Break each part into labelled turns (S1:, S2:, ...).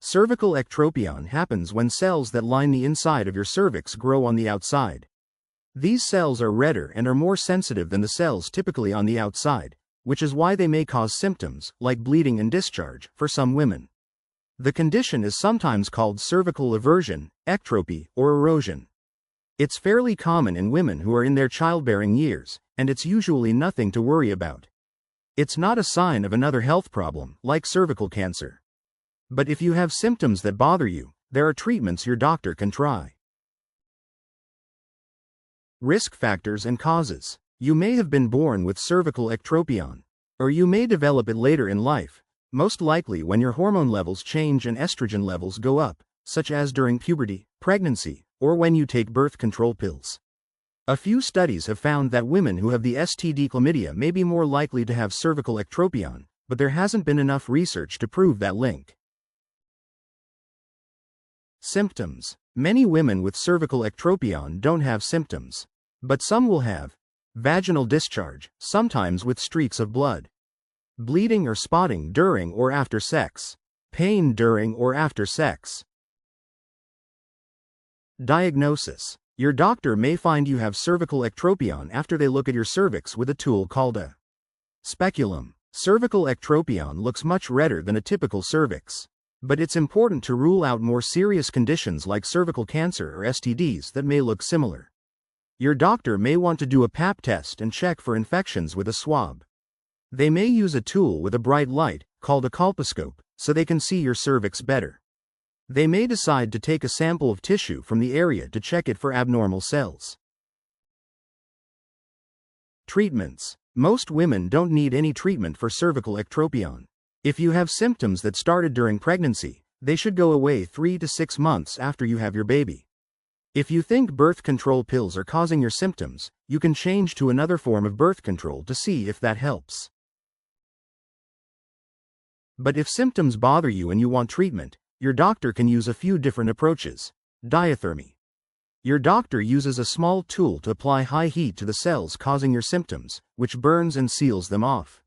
S1: Cervical ectropion happens when cells that line the inside of your cervix grow on the outside. These cells are redder and are more sensitive than the cells typically on the outside, which is why they may cause symptoms, like bleeding and discharge, for some women. The condition is sometimes called cervical eversion, ectropy, or erosion. It's fairly common in women who are in their childbearing years, and it's usually nothing to worry about. It's not a sign of another health problem, like cervical cancer. But if you have symptoms that bother you, there are treatments your doctor can try. Risk factors and causes. You may have been born with cervical ectropion, or you may develop it later in life, most likely when your hormone levels change and estrogen levels go up, such as during puberty, pregnancy, or when you take birth control pills. A few studies have found that women who have the STD chlamydia may be more likely to have cervical ectropion, but there hasn't been enough research to prove that link. Symptoms. Many women with cervical ectropion don't have symptoms, but some will have vaginal discharge, sometimes with streaks of blood, bleeding or spotting during or after sex, pain during or after sex. Diagnosis. Your doctor may find you have cervical ectropion after they look at your cervix with a tool called a speculum. Cervical ectropion looks much redder than a typical cervix, but it's important to rule out more serious conditions like cervical cancer or STDs that may look similar. Your doctor may want to do a pap test and check for infections with a swab. They may use a tool with a bright light, called a colposcope, so they can see your cervix better. They may decide to take a sample of tissue from the area to check it for abnormal cells. Treatments. Most women don't need any treatment for cervical ectropion. If you have symptoms that started during pregnancy, they should go away 3 to 6 months after you have your baby. If you think birth control pills are causing your symptoms, you can change to another form of birth control to see if that helps. But if symptoms bother you and you want treatment, your doctor can use a few different approaches. Diathermy. Your doctor uses a small tool to apply high heat to the cells causing your symptoms, which burns and seals them off.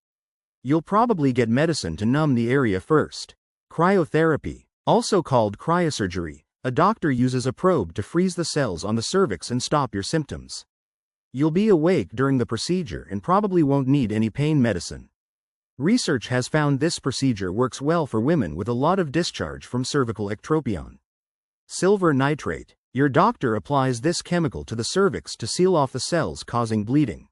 S1: You'll probably get medicine to numb the area first. Cryotherapy, also called cryosurgery. A doctor uses a probe to freeze the cells on the cervix and stop your symptoms. You'll be awake during the procedure and probably won't need any pain medicine. Research has found this procedure works well for women with a lot of discharge from cervical ectropion. Silver nitrate. Your doctor applies this chemical to the cervix to seal off the cells causing bleeding.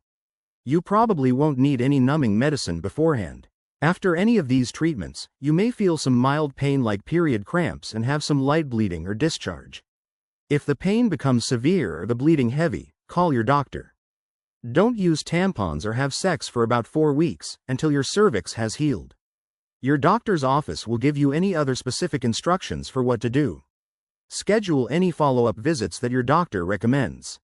S1: You probably won't need any numbing medicine beforehand. After any of these treatments, you may feel some mild pain like period cramps and have some light bleeding or discharge. If the pain becomes severe or the bleeding heavy, call your doctor. Don't use tampons or have sex for about 4 weeks, until your cervix has healed. Your doctor's office will give you any other specific instructions for what to do. Schedule any follow-up visits that your doctor recommends.